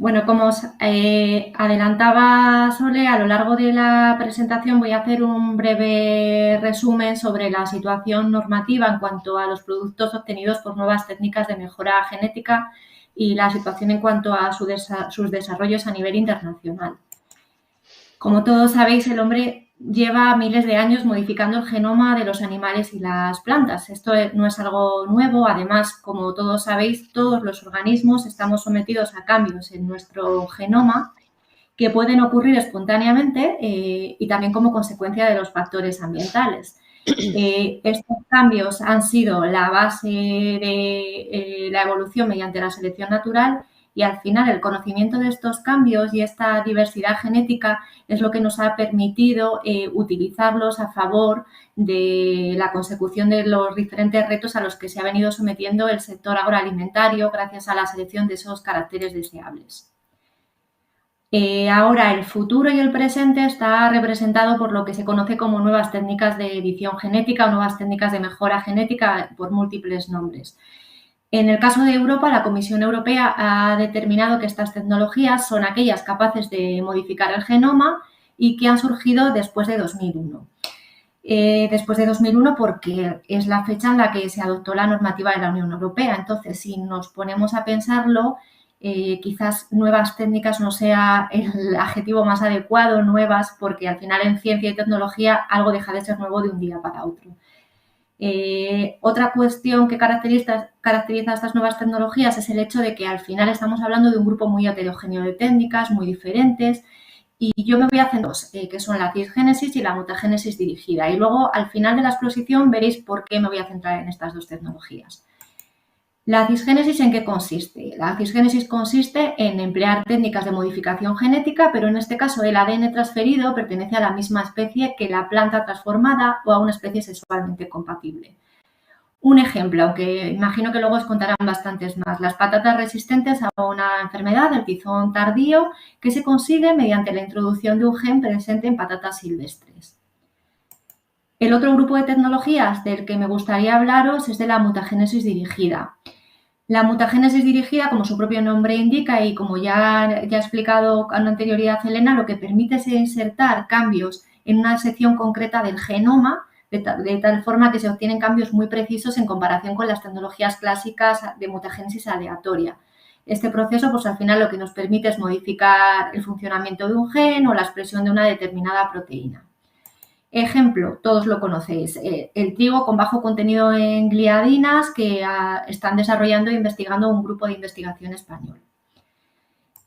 Bueno, como os adelantaba Sole, a lo largo de la presentación voy a hacer un breve resumen sobre la situación normativa en cuanto a los productos obtenidos por nuevas técnicas de mejora genética y la situación en cuanto a sus desarrollos a nivel internacional. Como todos sabéis, el hombre lleva miles de años modificando el genoma de los animales y las plantas. Esto no es algo nuevo. Además, como todos sabéis, todos los organismos estamos sometidos a cambios en nuestro genoma que pueden ocurrir espontáneamente y también como consecuencia de los factores ambientales. Estos cambios han sido la base de la evolución mediante la selección natural y al final el conocimiento de estos cambios y esta diversidad genética es lo que nos ha permitido utilizarlos a favor de la consecución de los diferentes retos a los que se ha venido sometiendo el sector agroalimentario gracias a la selección de esos caracteres deseables. Ahora el futuro y el presente está representado por lo que se conoce como nuevas técnicas de edición genética o nuevas técnicas de mejora genética por múltiples nombres. En el caso de Europa, la Comisión Europea ha determinado que estas tecnologías son aquellas capaces de modificar el genoma y que han surgido después de 2001. Después de 2001 porque es la fecha en la que se adoptó la normativa de la Unión Europea. Entonces, si nos ponemos a pensarlo, quizás nuevas técnicas no sea el adjetivo más adecuado, nuevas, porque al final en ciencia y tecnología algo deja de ser nuevo de un día para otro. Otra cuestión que caracteriza estas nuevas tecnologías es el hecho de que al final estamos hablando de un grupo muy heterogéneo de técnicas, muy diferentes, y yo me voy a hacer dos, que son la cisgénesis y la mutagénesis dirigida. Y luego, al final de la exposición, veréis por qué me voy a centrar en estas dos tecnologías. ¿La cisgénesis en qué consiste? La cisgénesis consiste en emplear técnicas de modificación genética, pero en este caso el ADN transferido pertenece a la misma especie que la planta transformada o a una especie sexualmente compatible. Un ejemplo, aunque imagino que luego os contarán bastantes más, las patatas resistentes a una enfermedad, el tizón tardío, que se consigue mediante la introducción de un gen presente en patatas silvestres. El otro grupo de tecnologías del que me gustaría hablaros es de la mutagénesis dirigida. La mutagénesis dirigida, como su propio nombre indica y como ya ha explicado con anterioridad Elena, lo que permite es insertar cambios en una sección concreta del genoma de tal forma que se obtienen cambios muy precisos en comparación con las tecnologías clásicas de mutagénesis aleatoria. Este proceso, pues al final lo que nos permite es modificar el funcionamiento de un gen o la expresión de una determinada proteína. Ejemplo, todos lo conocéis, el trigo con bajo contenido en gliadinas que están desarrollando e investigando un grupo de investigación español.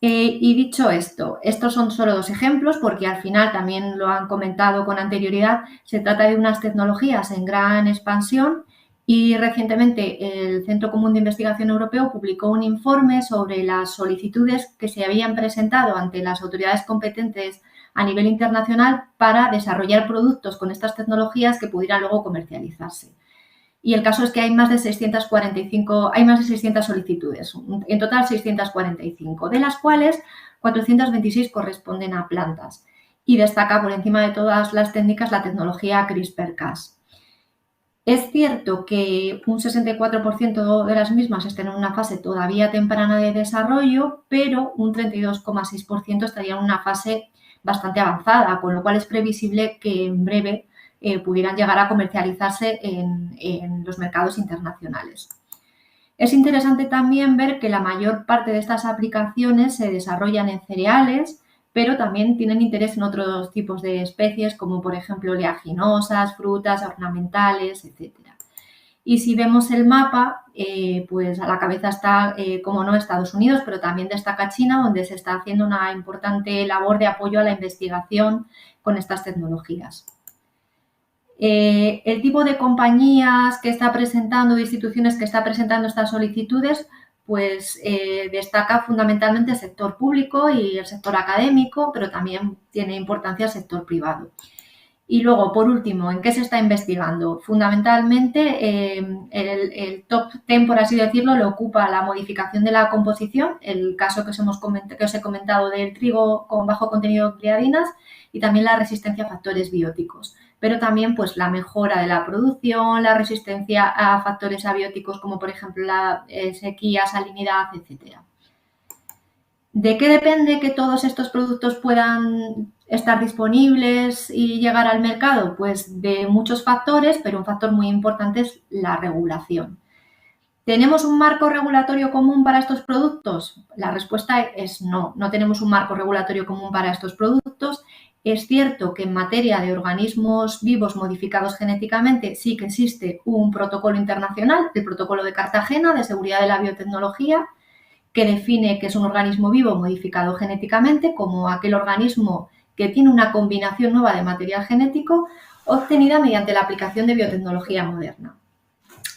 Y dicho esto, estos son solo dos ejemplos porque al final también lo han comentado con anterioridad, se trata de unas tecnologías en gran expansión y recientemente el Centro Común de Investigación Europeo publicó un informe sobre las solicitudes que se habían presentado ante las autoridades competentes a nivel internacional para desarrollar productos con estas tecnologías que pudieran luego comercializarse. Y el caso es que hay más de 600 solicitudes, en total 645, de las cuales 426 corresponden a plantas. Y destaca por encima de todas las técnicas la tecnología CRISPR-Cas. Es cierto que un 64% de las mismas están en una fase todavía temprana de desarrollo, pero un 32,6% estaría en una fase bastante avanzada, con lo cual es previsible que en breve pudieran llegar a comercializarse en los mercados internacionales. Es interesante también ver que la mayor parte de estas aplicaciones se desarrollan en cereales, pero también tienen interés en otros tipos de especies, como por ejemplo oleaginosas, frutas, ornamentales, etc. Y si vemos el mapa, pues a la cabeza está, como no, Estados Unidos, pero también destaca China, donde se está haciendo una importante labor de apoyo a la investigación con estas tecnologías. El tipo de compañías que está presentando, de instituciones que está presentando estas solicitudes, pues destaca fundamentalmente el sector público y el sector académico, pero también tiene importancia el sector privado. Y luego, por último, ¿en qué se está investigando? Fundamentalmente, el top 10, por así decirlo, le ocupa la modificación de la composición, el caso que os he comentado del trigo con bajo contenido de gliadinas, y también la resistencia a factores bióticos, pero también pues, la mejora de la producción, la resistencia a factores abióticos como por ejemplo la sequía, salinidad, etc. ¿De qué depende que todos estos productos puedan estar disponibles y llegar al mercado? Pues de muchos factores, pero un factor muy importante es la regulación. ¿Tenemos un marco regulatorio común para estos productos? La respuesta es no, no tenemos un marco regulatorio común para estos productos. Es cierto que en materia de organismos vivos modificados genéticamente sí que existe un protocolo internacional, el Protocolo de Cartagena de Seguridad de la Biotecnología, que define que es un organismo vivo modificado genéticamente como aquel organismo que tiene una combinación nueva de material genético obtenida mediante la aplicación de biotecnología moderna.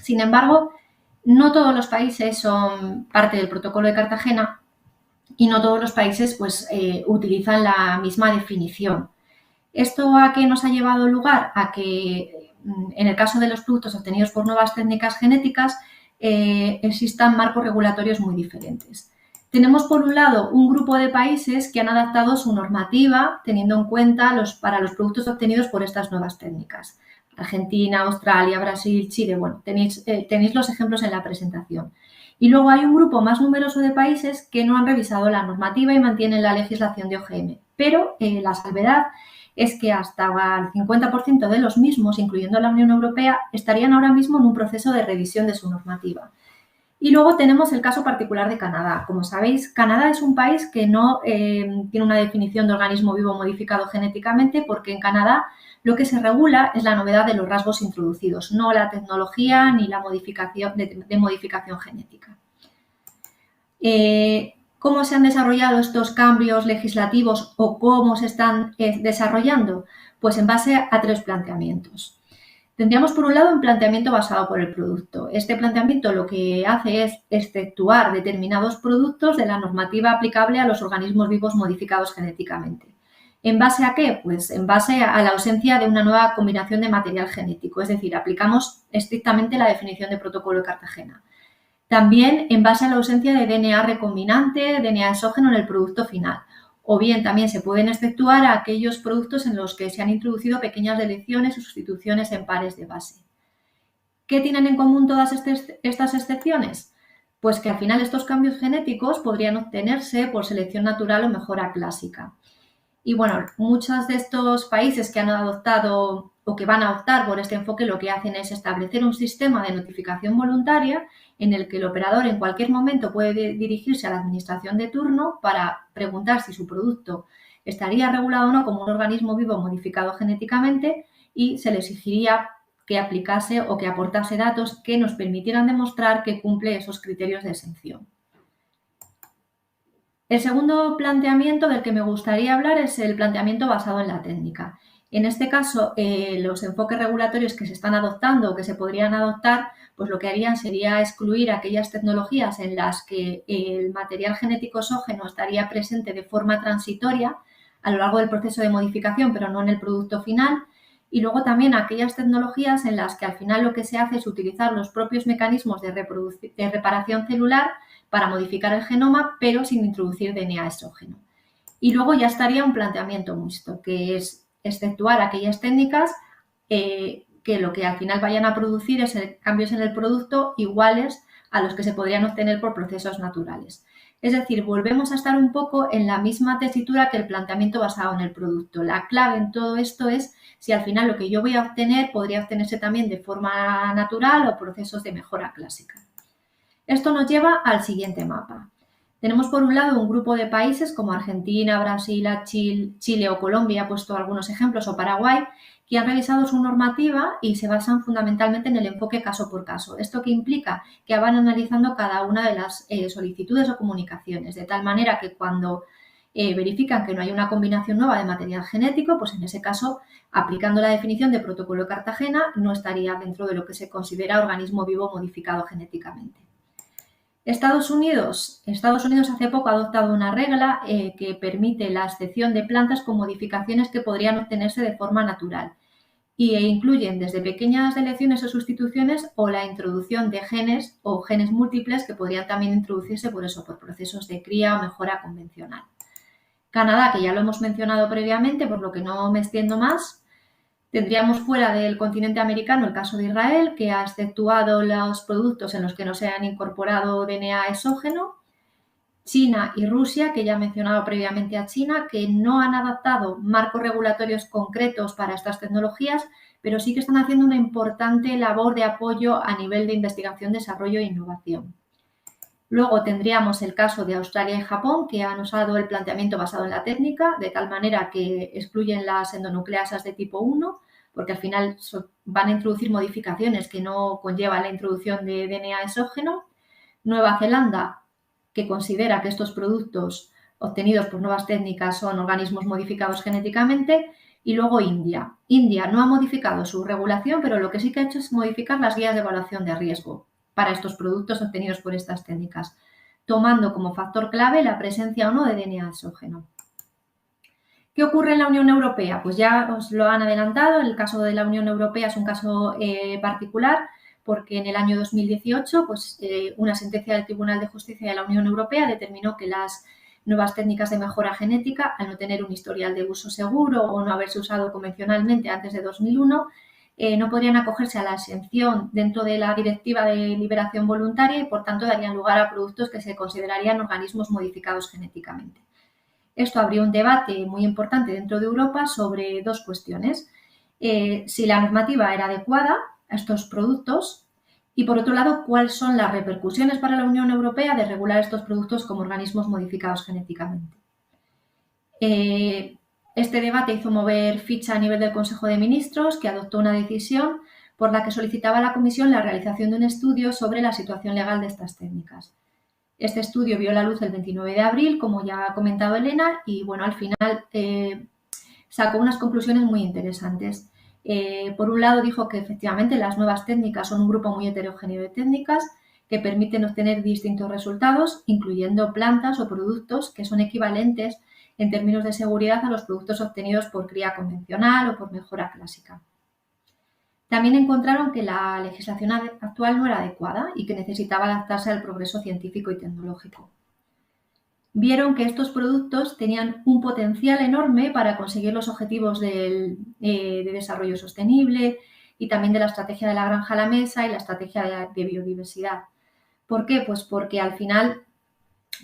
Sin embargo, no todos los países son parte del Protocolo de Cartagena y no todos los países utilizan la misma definición. ¿Esto a qué nos ha llevado lugar? A que en el caso de los productos obtenidos por nuevas técnicas genéticas existan marcos regulatorios muy diferentes. Tenemos por un lado un grupo de países que han adaptado su normativa teniendo en cuenta para los productos obtenidos por estas nuevas técnicas. Argentina, Australia, Brasil, Chile, bueno, tenéis los ejemplos en la presentación. Y luego hay un grupo más numeroso de países que no han revisado la normativa y mantienen la legislación de OGM. Pero la salvedad es que hasta el 50% de los mismos, incluyendo la Unión Europea, estarían ahora mismo en un proceso de revisión de su normativa. Y luego tenemos el caso particular de Canadá. Como sabéis, Canadá es un país que no tiene una definición de organismo vivo modificado genéticamente porque en Canadá lo que se regula es la novedad de los rasgos introducidos, no la tecnología ni la modificación de modificación genética. ¿Cómo se han desarrollado estos cambios legislativos o cómo se están desarrollando? Pues en base a tres planteamientos. Tendríamos por un lado un planteamiento basado por el producto. Este planteamiento lo que hace es exceptuar determinados productos de la normativa aplicable a los organismos vivos modificados genéticamente. ¿En base a qué? Pues en base a la ausencia de una nueva combinación de material genético, es decir, aplicamos estrictamente la definición de Protocolo de Cartagena. También en base a la ausencia de DNA recombinante, DNA exógeno en el producto final. O bien también se pueden exceptuar a aquellos productos en los que se han introducido pequeñas deleciones o sustituciones en pares de base. ¿Qué tienen en común todas estas excepciones? Pues que al final estos cambios genéticos podrían obtenerse por selección natural o mejora clásica. Y bueno, muchos de estos países que han adoptado o que van a optar por este enfoque lo que hacen es establecer un sistema de notificación voluntaria en el que el operador en cualquier momento puede dirigirse a la administración de turno para preguntar si su producto estaría regulado o no como un organismo vivo modificado genéticamente y se le exigiría que aplicase o que aportase datos que nos permitieran demostrar que cumple esos criterios de exención. El segundo planteamiento del que me gustaría hablar es el planteamiento basado en la técnica. En este caso, los enfoques regulatorios que se están adoptando o que se podrían adoptar, pues lo que harían sería excluir aquellas tecnologías en las que el material genético exógeno estaría presente de forma transitoria a lo largo del proceso de modificación, pero no en el producto final. Y luego también aquellas tecnologías en las que al final lo que se hace es utilizar los propios mecanismos de reparación celular para modificar el genoma, pero sin introducir DNA exógeno. Y luego ya estaría un planteamiento mixto, que es exceptuar aquellas técnicas que lo que al final vayan a producir es cambios en el producto iguales a los que se podrían obtener por procesos naturales. Es decir, volvemos a estar un poco en la misma tesitura que el planteamiento basado en el producto. La clave en todo esto es si al final lo que yo voy a obtener podría obtenerse también de forma natural o procesos de mejora clásica. Esto nos lleva al siguiente mapa. Tenemos por un lado un grupo de países como Argentina, Brasil, Chile o Colombia, he puesto algunos ejemplos, o Paraguay, que han revisado su normativa y se basan fundamentalmente en el enfoque caso por caso. ¿Esto qué implica? Que van analizando cada una de las solicitudes o comunicaciones, de tal manera que cuando verifican que no hay una combinación nueva de material genético, pues en ese caso, aplicando la definición de Protocolo de Cartagena, no estaría dentro de lo que se considera organismo vivo modificado genéticamente. Estados Unidos hace poco ha adoptado una regla que permite la excepción de plantas con modificaciones que podrían obtenerse de forma natural e incluyen desde pequeñas deleciones o sustituciones o la introducción de genes o genes múltiples que podrían también introducirse por procesos de cría o mejora convencional. Canadá, que ya lo hemos mencionado previamente, por lo que no me extiendo más. Tendríamos fuera del continente americano el caso de Israel, que ha exceptuado los productos en los que no se han incorporado DNA exógeno. China y Rusia, que ya he mencionado previamente a China, que no han adaptado marcos regulatorios concretos para estas tecnologías, pero sí que están haciendo una importante labor de apoyo a nivel de investigación, desarrollo e innovación. Luego tendríamos el caso de Australia y Japón, que han usado el planteamiento basado en la técnica, de tal manera que excluyen las endonucleasas de tipo 1, porque al final van a introducir modificaciones que no conllevan la introducción de DNA exógeno. Nueva Zelanda, que considera que estos productos obtenidos por nuevas técnicas son organismos modificados genéticamente. Y luego India. India no ha modificado su regulación, pero lo que sí que ha hecho es modificar las guías de evaluación de riesgo para estos productos obtenidos por estas técnicas, tomando como factor clave la presencia o no de DNA exógeno. ¿Qué ocurre en la Unión Europea? Pues ya os lo han adelantado, el caso de la Unión Europea es un caso particular, porque en el año 2018 una sentencia del Tribunal de Justicia de la Unión Europea determinó que las nuevas técnicas de mejora genética, al no tener un historial de uso seguro o no haberse usado convencionalmente antes de 2001, no podrían acogerse a la exención dentro de la Directiva de Liberación Voluntaria y, por tanto, darían lugar a productos que se considerarían organismos modificados genéticamente. Esto abrió un debate muy importante dentro de Europa sobre dos cuestiones. Si la normativa era adecuada a estos productos y, por otro lado, cuáles son las repercusiones para la Unión Europea de regular estos productos como organismos modificados genéticamente. Este debate hizo mover ficha a nivel del Consejo de Ministros, que adoptó una decisión por la que solicitaba a la Comisión la realización de un estudio sobre la situación legal de estas técnicas. Este estudio vio la luz el 29 de abril, como ya ha comentado Elena, y bueno, al final sacó unas conclusiones muy interesantes. Por un lado, dijo que efectivamente las nuevas técnicas son un grupo muy heterogéneo de técnicas que permiten obtener distintos resultados, incluyendo plantas o productos que son equivalentes en términos de seguridad a los productos obtenidos por cría convencional o por mejora clásica. También encontraron que la legislación actual no era adecuada y que necesitaba adaptarse al progreso científico y tecnológico. Vieron que estos productos tenían un potencial enorme para conseguir los objetivos de desarrollo sostenible y también de la estrategia de la granja a la mesa y la estrategia de biodiversidad. ¿Por qué? Pues porque al final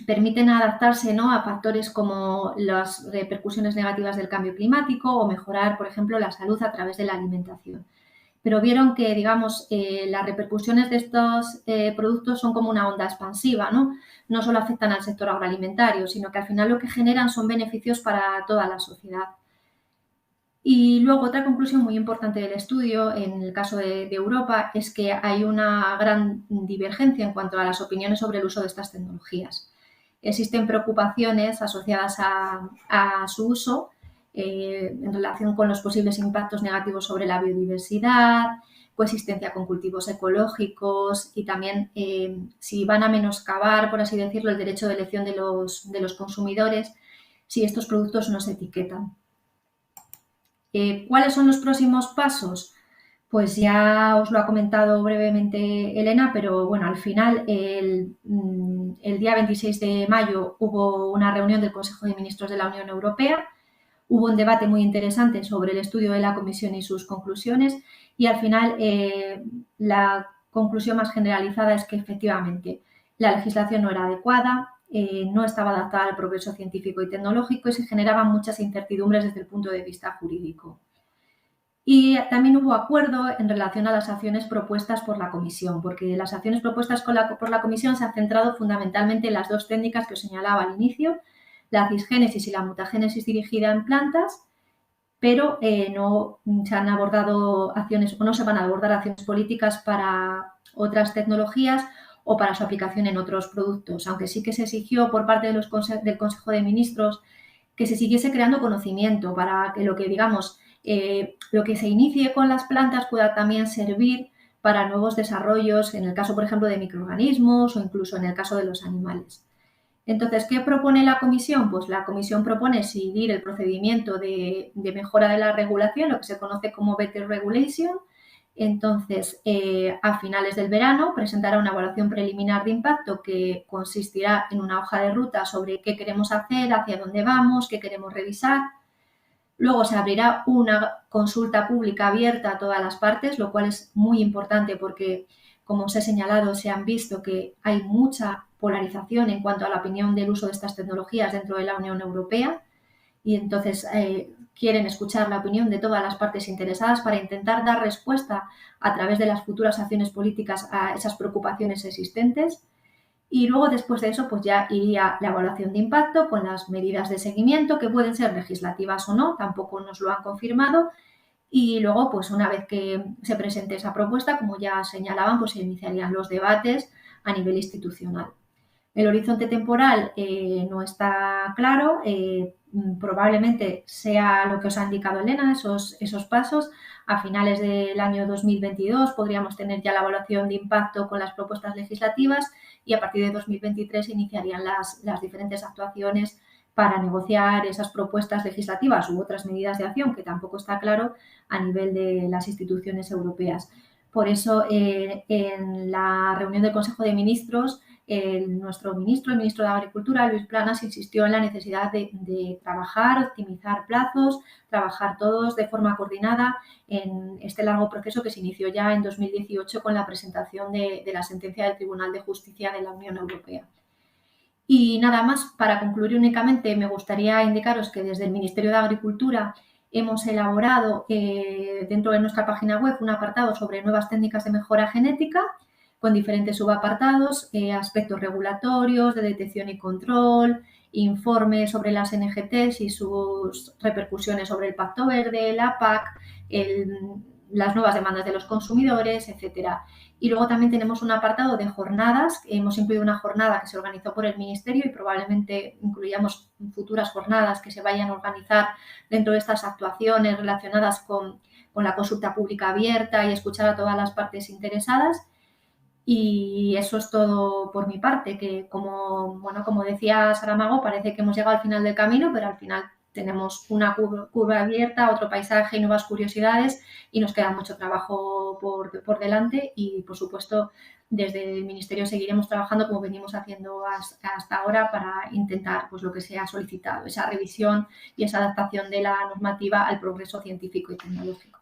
permiten adaptarse, ¿no?, a factores como las repercusiones negativas del cambio climático o mejorar, por ejemplo, la salud a través de la alimentación. Pero vieron que, digamos, las repercusiones de estos productos son como una onda expansiva, ¿no? No solo afectan al sector agroalimentario, sino que al final lo que generan son beneficios para toda la sociedad. Y luego otra conclusión muy importante del estudio, en el caso de Europa, es que hay una gran divergencia en cuanto a las opiniones sobre el uso de estas tecnologías. Existen preocupaciones asociadas a su uso en relación con los posibles impactos negativos sobre la biodiversidad, coexistencia con cultivos ecológicos y también si van a menoscabar, por así decirlo, el derecho de elección de los consumidores si estos productos no se etiquetan. ¿Cuáles son los próximos pasos? Pues ya os lo ha comentado brevemente Elena, pero bueno, al final el día 26 de mayo hubo una reunión del Consejo de Ministros de la Unión Europea. Hubo un debate muy interesante sobre el estudio de la Comisión y sus conclusiones y al final la conclusión más generalizada es que efectivamente la legislación no era adecuada, no estaba adaptada al progreso científico y tecnológico y se generaban muchas incertidumbres desde el punto de vista jurídico. Y también hubo acuerdo en relación a las acciones propuestas por la Comisión, porque las acciones propuestas por la Comisión se han centrado fundamentalmente en las dos técnicas que os señalaba al inicio, la cisgénesis y la mutagénesis dirigida en plantas, pero no se han abordado acciones o no se van a abordar acciones políticas para otras tecnologías o para su aplicación en otros productos, aunque sí que se exigió por parte del Consejo de Ministros que se siguiese creando conocimiento para que lo que se inicie con las plantas pueda también servir para nuevos desarrollos, en el caso, por ejemplo, de microorganismos o incluso en el caso de los animales. Entonces, ¿qué propone la Comisión? Pues la Comisión propone seguir el procedimiento de mejora de la regulación, lo que se conoce como Better Regulation. Entonces, a finales del verano presentará una evaluación preliminar de impacto que consistirá en una hoja de ruta sobre qué queremos hacer, hacia dónde vamos, qué queremos revisar. Luego se abrirá una consulta pública abierta a todas las partes, lo cual es muy importante porque, como os he señalado, se han visto que hay mucha polarización en cuanto a la opinión del uso de estas tecnologías dentro de la Unión Europea y entonces quieren escuchar la opinión de todas las partes interesadas para intentar dar respuesta a través de las futuras acciones políticas a esas preocupaciones existentes. Y luego, después de eso, pues ya iría la evaluación de impacto con las medidas de seguimiento, que pueden ser legislativas o no, tampoco nos lo han confirmado. Y luego, pues una vez que se presente esa propuesta, como ya señalaban, pues se iniciarían los debates a nivel institucional. El horizonte temporal no está claro, probablemente sea lo que os ha indicado Elena, esos pasos. A finales del año 2022 podríamos tener ya la evaluación de impacto con las propuestas legislativas y a partir de 2023 se iniciarían las diferentes actuaciones para negociar esas propuestas legislativas u otras medidas de acción, que tampoco está claro, a nivel de las instituciones europeas. Por eso, en la reunión del Consejo de Ministros, nuestro ministro, el ministro de Agricultura, Luis Planas, insistió en la necesidad de trabajar, optimizar plazos, trabajar todos de forma coordinada en este largo proceso que se inició ya en 2018 con la presentación de la sentencia del Tribunal de Justicia de la Unión Europea. Y nada más, para concluir únicamente, me gustaría indicaros que desde el Ministerio de Agricultura hemos elaborado dentro de nuestra página web un apartado sobre nuevas técnicas de mejora genética con diferentes subapartados, aspectos regulatorios, de detección y control, informes sobre las NGTs y sus repercusiones sobre el Pacto Verde, la PAC, las nuevas demandas de los consumidores, etcétera. Y luego también tenemos un apartado de jornadas. Hemos incluido una jornada que se organizó por el Ministerio y probablemente incluyamos futuras jornadas que se vayan a organizar dentro de estas actuaciones relacionadas con la consulta pública abierta y escuchar a todas las partes interesadas. Y eso es todo por mi parte, que como decía Saramago, parece que hemos llegado al final del camino, pero al final tenemos una curva abierta, otro paisaje y nuevas curiosidades y nos queda mucho trabajo por delante y, por supuesto, desde el Ministerio seguiremos trabajando como venimos haciendo hasta ahora para intentar pues, lo que se ha solicitado, esa revisión y esa adaptación de la normativa al progreso científico y tecnológico.